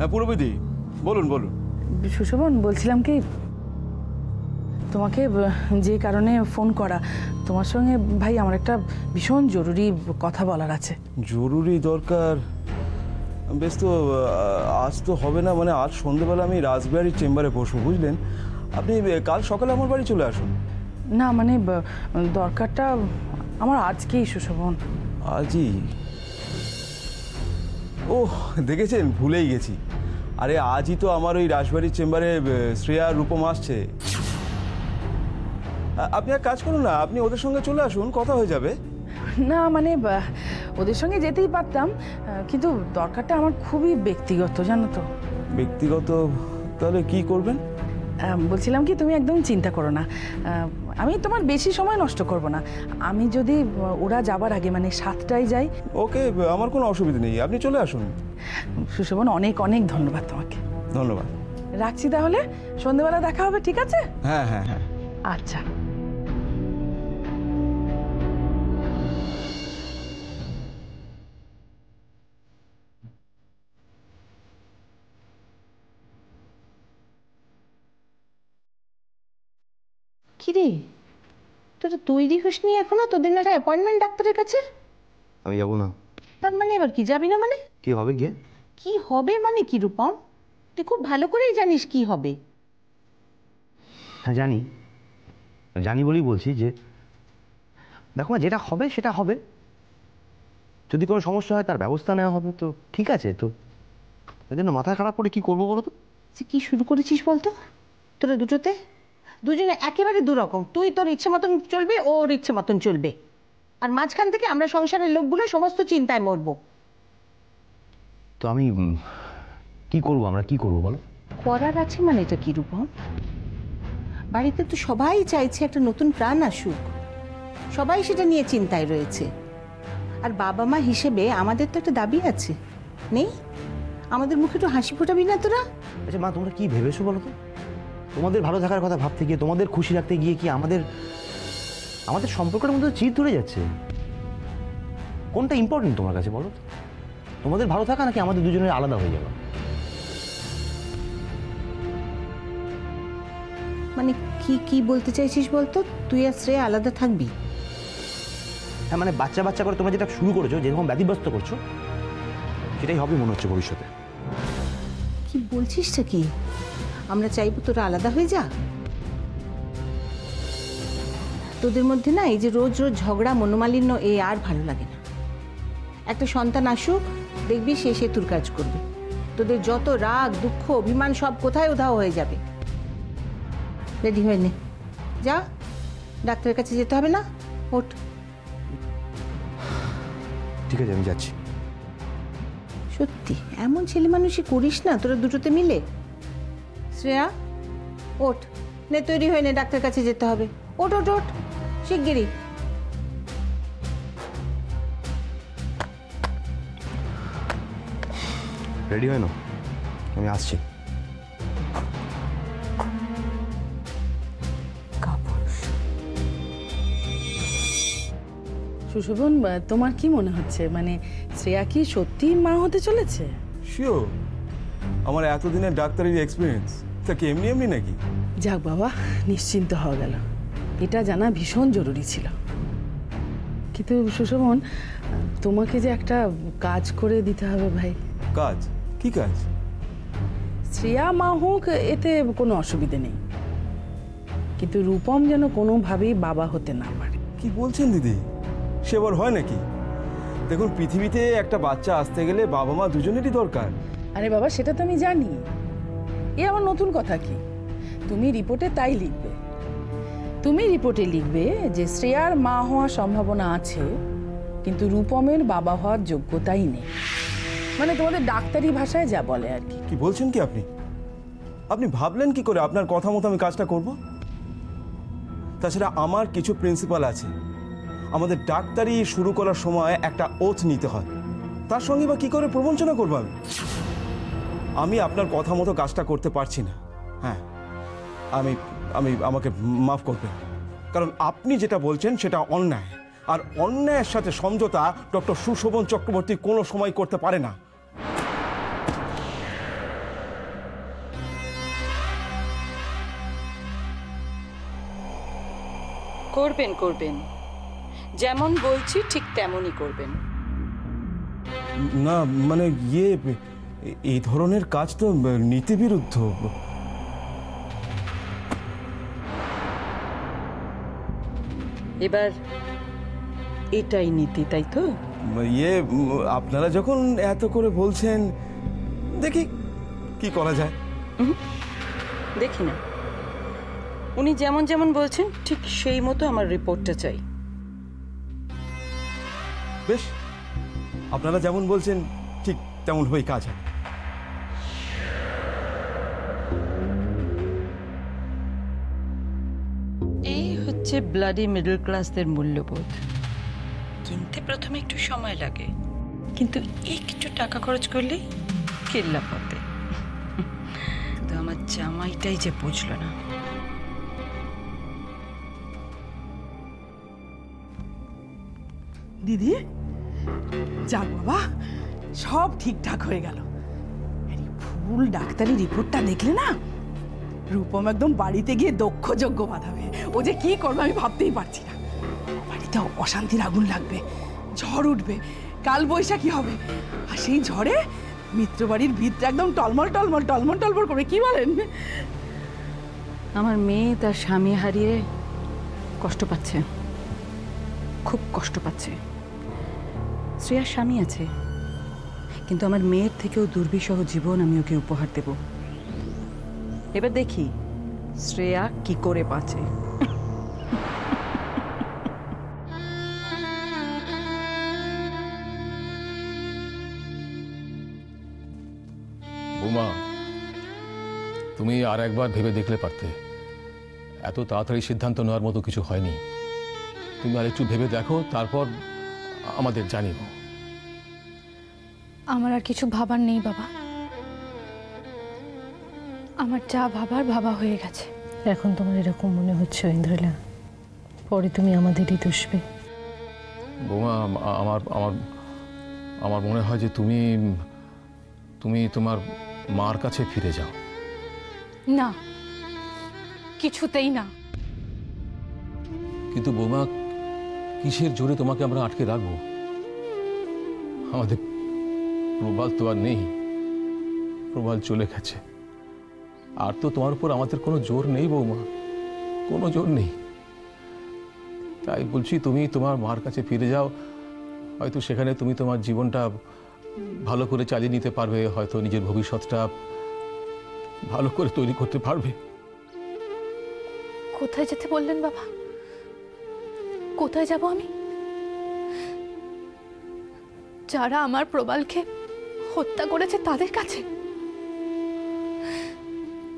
হ্যাঁ পূর্ববিধি, বলুন বলুন। সুশোভন, বলছিলাম কি, তোমাকে যে কারণে ফোন করা, তোমার সঙ্গে ভাই আমার একটা ভীষণ জরুরি কথা বলার আছে। জরুরি দরকার? বেশ, তো আজ তো হবে না, মানে আজ সন্ধ্যেবেলা আমি রাজবিহারীর চেম্বারে বসবো, বুঝলেন? আপনি কাল সকালে আমার বাড়ি চলে আসুন। না মানে দরকারটা আমার আজকেই সুশোভন। আজই? ও দেখেছেন, ভুলেই গেছি। আরে আজই তো আমার ওই রাজবাড়ির চেম্বারে শ্রেয়া রূপম আসছে। আপনি এক কাজ করুন না, আপনি ওদের সঙ্গে চলে আসুন, কথা হয়ে যাবে। না মানে ওদের সঙ্গে যেতেই পারতাম, কিন্তু দরকারটা আমার খুবই ব্যক্তিগত, জানো তো। ব্যক্তিগত? তাহলে কি করবেন? বলছিলাম কি, তুমি একদম চিন্তা করো না, আমি তোমার বেশি সময় নষ্ট করব না। আমি যদি ওরা যাবার আগে মানে 7টায় যাই। ওকে, আমার কোনো অসুবিধা নেই, আপনি চলে আসুন। সুশোভন, অনেক অনেক ধন্যবাদ তোমাকে। ধন্যবাদ। রাখছি তাহলে, সন্ধ্যেবেলা দেখা হবে, ঠিক আছে? হ্যাঁ হ্যাঁ হ্যাঁ। আচ্ছা। কিরে, তোরা তৈরি হসনি এখনো? তোদের না একটা অ্যাপয়েন্টমেন্ট ডাক্তারের কাছে? আমি যাবো না। তার মানে এবার কি যাবি না মানে? কি হবে গিয়ে? কি হবে মানে কি রূপম? তুই খুব ভালো করেই জানিস কি হবে। হ্যাঁ জানি, জানি বলেই বলছি যে দেখো না, যেটা হবে সেটা হবে। যদি কোনো সমস্যা হয় তার ব্যবস্থা নেওয়া হবে, তো ঠিক আছে। তো তাই জন্য মাথা খারাপ করে কি করবো বলো তো? কি শুরু করেছিস বলতো তোরা দুটোতে? দুজনে একেবারে দুরকম, তুই তোর ইচ্ছে মতন চলবে, ও ওর ইচ্ছে মতন চলবে, আর মাঝখান থেকে আমরা সংসারের লোকগুলো সমস্ত চিন্তায় মরবো। তো আমি কি করবো, আমরা কি করবো বলো? করার আছে মানে এটা কি রূপম? বাড়িতে তো সবাই চাইছে একটা নতুন প্রাণ আসুক, সবাই সেটা নিয়ে চিন্তায় রয়েছে। আর বাবা মা হিসেবে আমাদের তো একটা দাবি আছে, নেই? আমাদের মুখে একটু হাসি ফোটাবি না তোরা? আচ্ছা মা, তোমরা কি ভেবেছো বলো তো? তোমাদের ভালো থাকার কথা ভাবতে গিয়ে, তোমাদের খুশি রাখতে গিয়ে কি আমাদের আমাদের সম্পর্কের মধ্যে চির ধরে যাচ্ছে? কোনটা ইম্পর্টেন্ট তোমার কাছে বলো তো? তোমাদের ভালো থাকা নাকি আমাদের দুজনের আলাদা হয়ে যাওয়া? মানে কি কি বলতে চাইছিস বলতো? তুই আর শ্রেয়া আলাদা থাকবি? হ্যাঁ মানে বাচ্চা বাচ্চা করে তোমরা যেটা শুরু করেছো, যেরকম ব্যতিব্যস্ত করছো, সেটাই হবে মনে হচ্ছে ভবিষ্যতে। কি বলছিসটা কি? আমরা চাইবো তোরা আলাদা হয়ে যা? তোদের মধ্যে না এই যে রোজ রোজ ঝগড়া, মনোমালিন্য, এ আর ভালো লাগে না। একটা সন্তান আসুক, দেখবি সে সেতুর কাজ করবে। তোদের যত রাগ, দুঃখ, অভিমান সব কোথায় উধাও হয়ে যাবে। রেডি হয়ে নে, যা, ডাক্তারের কাছে যেতে হবে না? ওঠ। ঠিক আছে, আমি যাচ্ছি। সত্যি এমন ছেলে মানুষই করিস না তোরা দুটোতে মিলে। শ্রেয়া, ওঠ, নে তৈরি হয়ে নে, ডাক্তারের কাছে যেতে হবে। ওঠ ওঠ ওঠ, শিগগিরই। রেডি হয় না, আমি আসছি। সুশোভন, তোমার কি মনে হচ্ছে, মানে শ্রেয়া কি সত্যি মা হতে চলেছে? শিওর, আমার এতদিনের ডাক্তারির এক্সপিরিয়েন্স তা কি এমনি এমনি নাকি? যাক বাবা, নিশ্চিন্ত হওয়া গেল, এটা জানা ভীষণ জরুরি ছিল। কিন্তু সুশোভন, তোমাকে যে একটা কাজ করে দিতে হবে ভাই। কাজ? কি কাজ? শ্রেয়া মা হোক, এতে কোনো অসুবিধে নেই, কিন্তু রূপম যেন কোনোভাবেই বাবা হতে না পারে। কি বলছেন দিদি, সে আবার হয় নাকি? দেখুন, পৃথিবীতে একটা বাচ্চা আসতে গেলে বাবা মা দুজনেরই দরকার। আরে বাবা, সেটা তো আমি জানি, এ আমার নতুন কথা কি? তুমি রিপোর্টে তাই লিখবে, তুমি রিপোর্টে লিখবে যে শ্রেয়ার মা হওয়ার সম্ভাবনা আছে, কিন্তু রূপমের বাবা হওয়ার যোগ্যতাই নেই। মানে তোমাদের ডাক্তারি ভাষায় যা বলে আর কি। কি বলছেন কি আপনি? আপনি ভাবলেন কি করে আপনার কথা মতো আমি কাজটা করব? তাছাড়া আমার কিছু প্রিন্সিপাল আছে, আমাদের ডাক্তারি শুরু করার সময় একটা ওথ নিতে হয়, তার সঙ্গে বা কি করে প্রবঞ্চনা করবো আমি আপনার কথা মতো কাজটা করতে পারছি না। হ্যাঁ, আমাকে মাফ করবেন, কারণ আপনি যেটা বলছেন সেটা অন্যায়, আর অন্যায়ের সাথে সমঝোতা ডক্টর সুশোভন চক্রবর্তী কোনো সময় করতে পারে না। করবেন করবেন, যেমন বলছি ঠিক তেমনই করবেন। না মানে এই ধরনের কাজ তো নীতিবিরুদ্ধ। এবার এটাই নীতি, তাই তো? আপনারা যখন এত করে বলছেন, দেখি কি করা যায়। দেখি না, উনি যেমন যেমন বলছেন ঠিক সেই মতো আমার রিপোর্টটা চাই। বেশ, আপনারা যেমন বলছেন ঠিক তেমন হয়ে কাজ হবে। এই হচ্ছে ব্লাডি মিডল ক্লাসদের মূল্যবোধ। কিনতে প্রথমে একটু সময় লাগে, কিন্তু একটু টাকা খরচ করলেই কেল্লা পথে। কিন্তু আমার জামাইটাই যে বুঝলো না। দিদি, যাক বাবা, সব ঠিকঠাক হয়ে গেল। আরে ফুল ডাক্তারি রিপোর্টটা দেখলে না, রূপম একদম বাড়িতে গিয়ে দক্ষ যজ্ঞ বাঁধাবে। ও যে কি করবে আমি ভাবতেই পারছি না। বাড়িতে অশান্তির আগুন লাগবে, ঝড় উঠবে, কাল বৈশাখী হবে, আর সেই ঝড়ে মিত্রবাড়ির ভিতটা একদম টলমল টলমল টলমল টলমল করবে। কি বলেন? আমার মেয়ে তার স্বামী হারিয়ে কষ্ট পাচ্ছে, খুব কষ্ট পাচ্ছে। শ্রেয়ার স্বামী আছে, কিন্তু আমার মেয়ের থেকেও দুর্বিষহ জীবন আমি ওকে উপহার দেব। এবার দেখি শ্রেয়া কি করে বাঁচে। বৌমা, তুমি আর একবার ভেবে দেখলে পারতে। এত তাড়াতাড়ি সিদ্ধান্ত নেওয়ার মতো কিছু হয়নি। তুমি আর একটু ভেবে দেখো, তারপর আমাদের জানিও। আমার আর কিছু ভাবার নেই বাবা, আমার যা ভাবার ভাবা হয়ে গেছে। এখন তোমার এরকম মনে হচ্ছে ইন্দ্রলা, পরে তুমি আমাদেরই দোষবে। বৌমা, আমার আমার আমার মনে হয় যে তুমি তুমি তোমার মার কাছে ফিরে যাও। না, কিছুতেই না। কিন্তু বৌমা, কিসের জোরে তোমাকে আমরা আটকে রাখবো? আমাদের প্রবাল তো আর নেই, প্রবাল চলে গেছে। আর তো তোমার উপর আমাদের কোনো জোর নেই বৌমা, কোনো জোর নেই। তাই বলছি, তুমি তোমার মার কাছে ফিরে যাও। হয়তো সেখানে তুমি তোমার জীবনটা ভালো করে চালিয়ে নিতে পারবে, হয়তো নিজের ভবিষ্যৎটা ভালো করে তৈরি করতে পারবে। কোথায় যেতে বললেন বাবা? কোথায় যাব আমি? যারা আমার প্রবালকে হত্যা করেছে তাদের কাছে?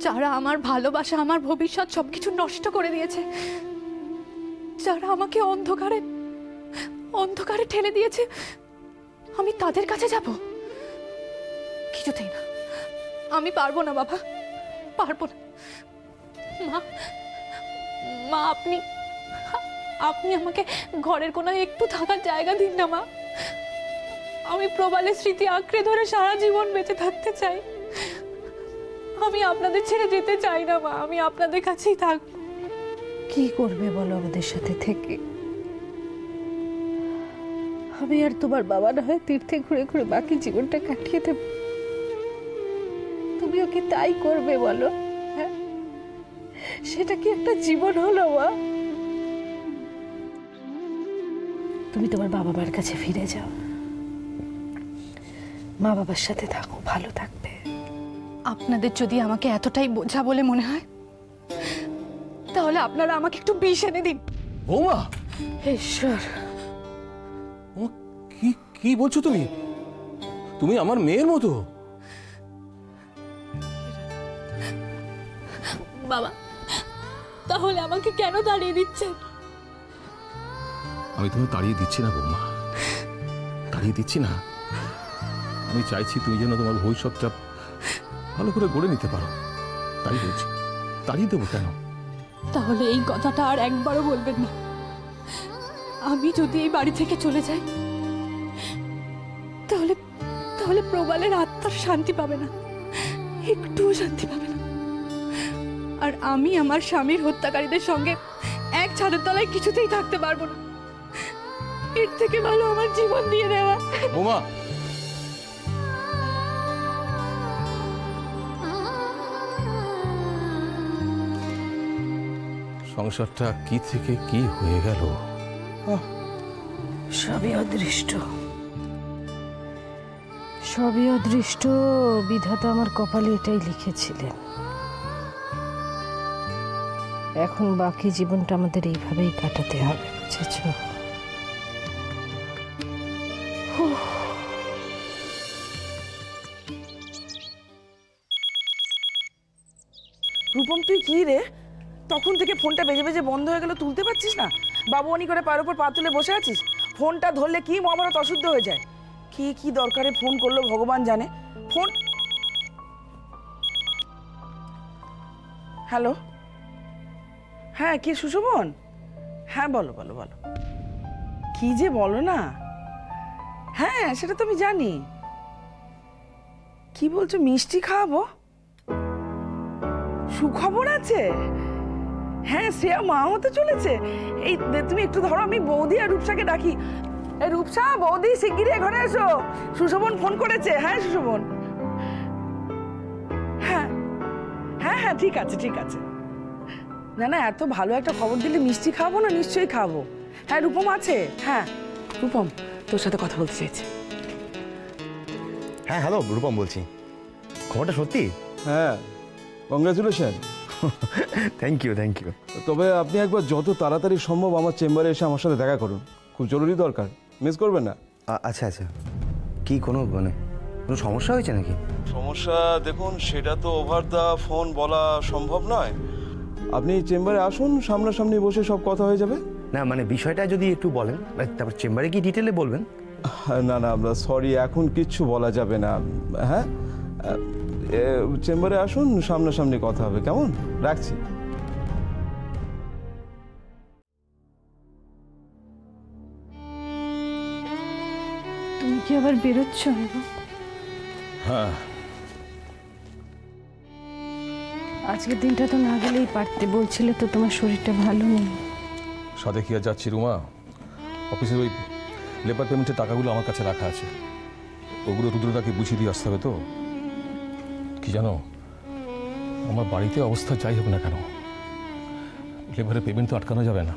যারা আমার ভালোবাসা, আমার ভবিষ্যৎ সবকিছু নষ্ট করে দিয়েছে, যারা আমাকে অন্ধকারে অন্ধকারে ঠেলে দিয়েছে, আমি তাদের কাছে যাব? কিছুতেই না, আমি পারবো না বাবা, পারবো না। মা, মা, আপনি আপনি আমাকে ঘরের কোনায় একটু থাকার জায়গা দিন না মা। আমি প্রবালের স্মৃতি আঁকড়ে ধরে সারা জীবন বেঁচে থাকতে চাই। আমি আপনাদের ছেড়ে যেতে চাই না মা, আমি আপনাদের কাছেই থাকবো। কি করবে বলো আমাদের সাথে থেকে? আমি আর তোমার বাবা না হয় তীর্থে ঘুরে ঘুরে বাকি জীবনটা কাটিয়ে দেব। তুমিও কি তাই করবে বলো? হ্যাঁ, সেটা কি একটা জীবন হলো মা? তুমি তোমার বাবা মার কাছে ফিরে যাও, মা বাবার সাথে থাকো, ভালো থাকবে। আপনাদের যদি আমাকে এতটাই বোঝা বলে মনে হয়, তাহলে আপনারা আমাকে একটু বিষ এনে দিন। বৌমা, ঈশ্বর, কি কি বলছো তুমি? তুমি আমার মেয়ের মতো। বাবা, তাহলে আমাকে কেন তাড়িয়ে দিচ্ছেন? আমি তুমি তাড়িয়ে দিচ্ছি না বৌমা, তাড়িয়ে দিচ্ছি না। আমি চাইছি তুমি যেন তোমার ভবিষ্যৎটা ভালো করে গড়ে নিতে পারো, তাই বলছি। তাড়িয়ে দেবো কেন? তাহলে এই কথাটা আর একবারও বলবেন না। আমি যদি এই বাড়ি থেকে চলে যাই, তাহলে তাহলে প্রবালের আত্মার শান্তি পাবে না, একটুও শান্তি পাবে না। আর আমি আমার স্বামীর হত্যাকারীদের সঙ্গে এক ছাদের তলায় কিছুতেই থাকতে পারবো না। এর থেকে ভালো আমার জীবন দিয়ে দেওয়া। বোমা, সংসারটা কি থেকে কি হয়ে গেল। সবই অদৃষ্ট, সবই অদৃষ্ট। বিধাতা আমার কপালে এটাই লিখেছিলেন। এখন বাকি জীবনটা আমাদের এইভাবেই কাটাতে হবে, বুঝেছ? রূপম, তুই কি রে? তখন থেকে ফোনটা বেজে বেজে বন্ধ হয়ে গেল, তুলতে পারছিস না? বাবুয়ানি করে পায়ের উপর পা তুলে বসে আছিস। ফোনটা ধরলে কি মহাভারত অশুদ্ধ হয়ে যায়। কি কি দরকারে ফোন করলো ভগবান জানে। ফোন, হ্যালো, হ্যাঁ কি সুশোভন? হ্যাঁ বলো বলো বলো, কি যে বলো না। হ্যাঁ সেটা তো আমি জানি। কি বলছো, মিষ্টি খাওয়াবো? সুখবর আছে? হ্যাঁ, শ্রেয়া মা হতে চলেছে। এই তুমি একটু ধরো, আমি বৌদি আর রূপসাকে ডাকি। এই রূপসা, বৌদি শিগগিরই ঘরে এসো, সুশোভন ফোন করেছে। হ্যাঁ সুশোভন, হ্যাঁ হ্যাঁ হ্যাঁ ঠিক আছে ঠিক আছে। না না, এত ভালো একটা খবর দিলে মিষ্টি খাবো না, নিশ্চয়ই খাবো। হ্যাঁ রূপম আছে। হ্যাঁ রূপম তোর সাথে কথা বলতে চাইছে। হ্যাঁ হ্যালো, রূপম বলছি। খবরটা সত্যি? হ্যাঁ, congratulation. Thank you thank you. তবে আপনি একবার যত তাড়াতাড়ি সম্ভব আমার চেম্বারে এসে আমার সাথে দেখা করুন, খুব জরুরি দরকার, মিস করবেন না। আচ্ছা আচ্ছা, কি কোনো কোনো সমস্যা হয়েছে নাকি? সমস্যা দেখুন, সেটা তো ওভার দ্য ফোন বলা সম্ভব নয়। আপনি চেম্বারে আসুন, সামনাসামনি বসে সব কথা হয়ে যাবে। না মানে বিষয়টা যদি একটু বলেন, তারপর চেম্বারে কি ডিটেলে বলবেন? না না, সরি, এখন কিচ্ছু বলা যাবে না। হ্যাঁ, চেম্বারে আসুন, সামনাসামনি কথা হবে, কেমন? রাখছি। তুমি কি আবার বেরোচ্ছ? হ্যাঁ, আজকের দিনটা তো না গেলেই পারতে, বলছিলে তো তোমার শরীরটা ভালো নেই। সাথে কি আর যাচ্ছি রুমা? অফিসের ওই লেবার পেমেন্টের টাকাগুলো আমার কাছে রাখা আছে, ওগুলো রুদ্রদাকে বুঝিয়ে দিয়ে আসতে হবে। তো কি জানো, আমার বাড়িতে অবস্থা যাই হোক না কেন, লেবারের পেমেন্ট তো আটকানো যাবে না।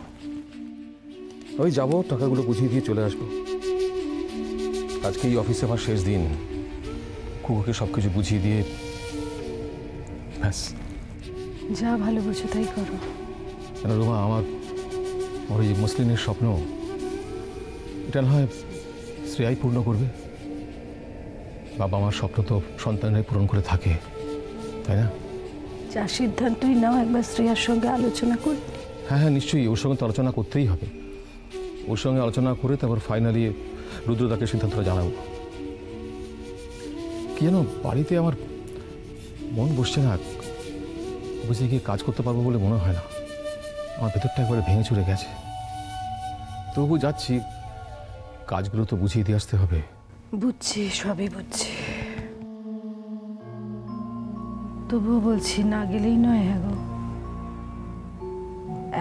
ওই যাবো, টাকাগুলো বুঝিয়ে দিয়ে চলে আসবো। আজকে এই অফিসে আমার শেষ দিন, কুকুরকে সব কিছু বুঝিয়ে দিয়ে ব্যাস। যা ভালো বুঝো তাই করো। কেন রুমা, আমার ওই মুসলিমের স্বপ্ন, এটা না হয় শ্রেয়াই পূর্ণ করবে। বাবা আমার স্বপ্ন তো সন্তানরাই পূরণ করে থাকে, তাই না? যা সিদ্ধান্তই নাও, একবার শ্রেয়ার সঙ্গে আলোচনা করি। হ্যাঁ হ্যাঁ নিশ্চয়ই, ওর সঙ্গে তো আলোচনা করতেই হবে। ওর সঙ্গে আলোচনা করে তারপর ফাইনালি রুদ্রদাকে সিদ্ধান্তটা জানাবো। কি যেন বাড়িতে আমার মন বসছে না, অফিসে গিয়ে কাজ করতে পারবো বলে মনে হয় না। আমার ভেতরটা একবারে ভেঙে চুরে গেছে। তবু যাচ্ছি, কাজগুলো তো বুঝিয়ে দিয়ে আসতে হবে। বুঝছি, সবই বুঝছি, তবুও বলছি না গেলেই নয়। হ্যাঁ গো,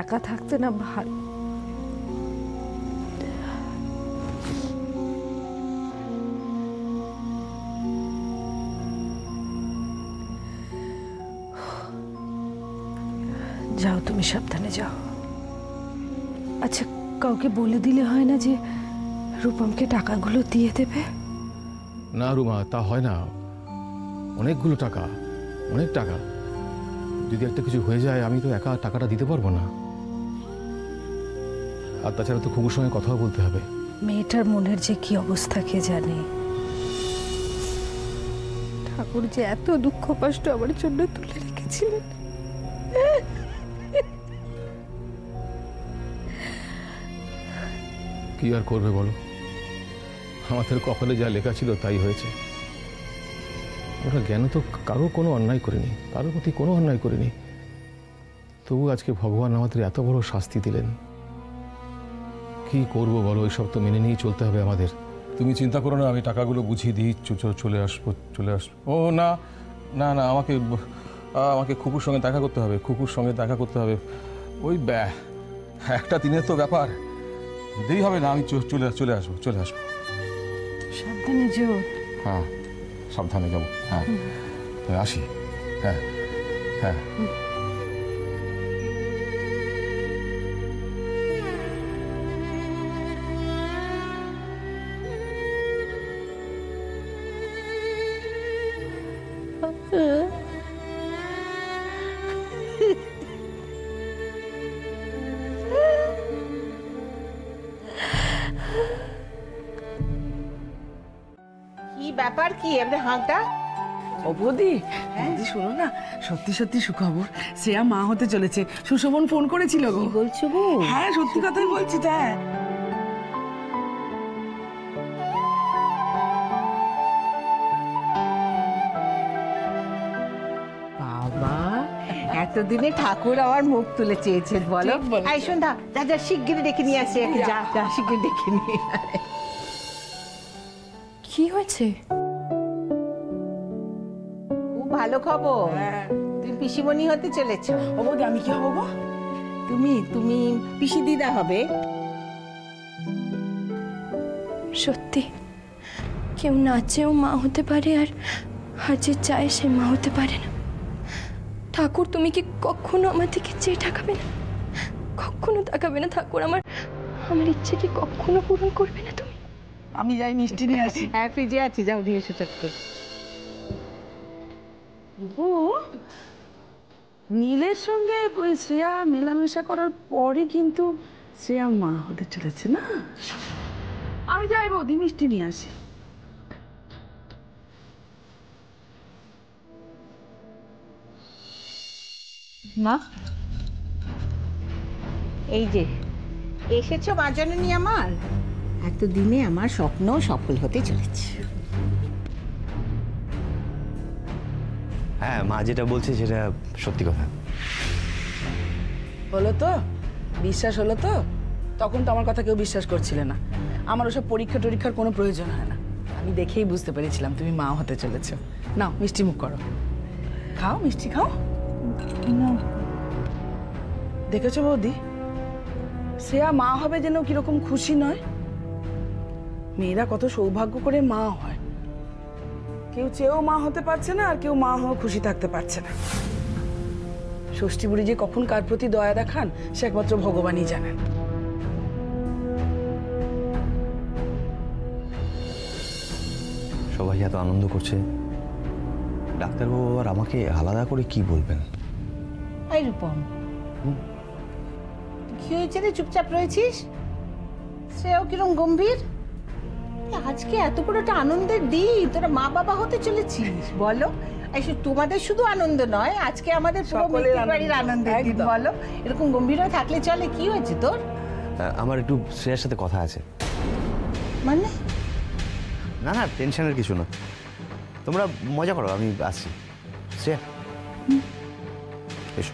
একা থাকতে না ভালো। যাও, তুমি সাবধানে যাও। আচ্ছা, কাউকে বলে দিলে হয় না যে রূপমকে টাকাগুলো দিয়ে দেবে? না রুমা, তা হয় না। অনেকগুলো টাকা, অনেক টাকা। যদি একটা কিছু হয়ে যায়, আমি তো একা টাকাটা দিতে পারবো না। আর তাছাড়া তো খুকুর সঙ্গে কথাও বলতে হবে। মেয়েটার মনের যে কি অবস্থা কে জানে। ঠাকুর যে এত দুঃখ কষ্ট আমার জন্য তুলে রেখেছিলেন। কি আর করবে বলো, আমাদের কপালে যা লেখা ছিল তাই হয়েছে। ওরা জ্ঞান তো কারো কোনো অন্যায় করিনি, কারোর প্রতি কোনো অন্যায় করিনি। তবু আজকে ভগবান আমাদের এত বড় শাস্তি দিলেন। কি করব বলো, এইসব তো মেনে নিয়ে চলতে হবে আমাদের। তুমি চিন্তা করো না, আমি টাকাগুলো বুঝিয়ে দিই, চলে আসবো চলে আসবো। ও না না না, আমাকে খুকুর সঙ্গে দেখা করতে হবে, খুকুর সঙ্গে দেখা করতে হবে। ওই একটা দিনের তো ব্যাপার, দেরি হবে না, আমি চলে আসবো। সাবধানে যেও। হ্যাঁ, সাবধানে যাবো। হ্যাঁ, আসি। হ্যাঁ হ্যাঁ। কি ব্যাপার, কি এমনি হাঁকটা? ও বৌদি, বৌদি শোনো না, সত্যি সত্যি সুখবর, শ্রেয়া মা হতে চলেছে। সুশোভন ফোন করেছিল গো। কি বলছো গো? হ্যাঁ, সত্যি কথাই বলছি। হ্যাঁ, বাবা, এতদিনে ঠাকুর আমার মুখ তুলে চেয়েছেন বলো। ঠিক বলেছো। এই সন্ধ্যা, যা যা শিগগিরই ডেকে নিয়ে আসে, যা যা শিগগির ডেকে নিয়ে আয়। কি হয়েছে? খুব ভালো খবর, তুমি পিসিমণি হতে চলেছো। ও বৌদি, আমি কি হবো গো? তুমি পিসি দিদা হবে। সত্যি কেউ না চেয়েও মা হতে পারে, আর যে চায় সে মা হতে পারে না। ঠাকুর, তুমি কি কখনো আমার দিকে চেয়ে তাকাবে না? কখনো তাকাবে না ঠাকুর? আমার ইচ্ছে কি কখনো পূরণ করবে না তুমি? আমি যাই মিষ্টি নিয়ে আসি। হ্যাঁ, ফ্রিজে আছি, যাও দিয়ে এসো চট করে। নীলের সঙ্গে ওই শ্রেয়া মেলামেশা করার পরে কিন্তু শ্রেয়া মা হতে চলেছে না। আমি যাই বৌদি, মিষ্টি নিয়ে আসি। মা, এই যে এসেছো মা জননী আমার। এতদিনে আমার স্বপ্ন সফল হতে চলেছে। হ্যাঁ, মা যেটা বলছে সেটা সত্যি কথা। হলো তো? বিশ্বাস হলো তো? তখন তো আমার কথা কেউ বিশ্বাস করছিলে না। আমার ওসব পরীক্ষা টরীক্ষার কোনো প্রয়োজন হয় না। আমি দেখেই বুঝতে পেরেছিলাম তুমি মা হতে চলেছো। নাও, মিষ্টি মুখ করো, খাও, মিষ্টি খাও। দেখেছো বৌদি, শ্রেয়া মা হবে যেন কিরকম খুশি নয়। মেয়েরা কত সৌভাগ্য করে মা হয়। কেউ চেয়েও মা হতে পারছে না, আর কেউ মা হয়ে খুশি থাকতে পারছে না। ষষ্ঠী বুড়ি যে কখন কার প্রতি দয়া দেখান সে একমাত্র ভগবানই জানেন। সবাই এত আনন্দ করছে, ডাক্তারবাবু আর আমাকে আলাদা করে কি বলবেন? এই রূপম, কি হয়েছে রে, চুপচাপ রয়েছিস? সেও কিরম গম্ভীর। আজকে এত বড় একটা আনন্দের দিন, তোরা মা বাবা হতে চলেছিস বলো। তোমাদের শুধু আনন্দ নয়, আজকে আমাদের পুরো মিত্তির বাড়ির আনন্দের দিন বলো। এরকম গম্ভীর হয়ে থাকলে চলে? কি হয়েছে তোর? আমার একটু শ্রেয়ার সাথে কথা আছে। মানে? না না, টেনশনের কিছু না, তোমরা মজা করো, আমি আসছি। শ্রেয়া, এসো।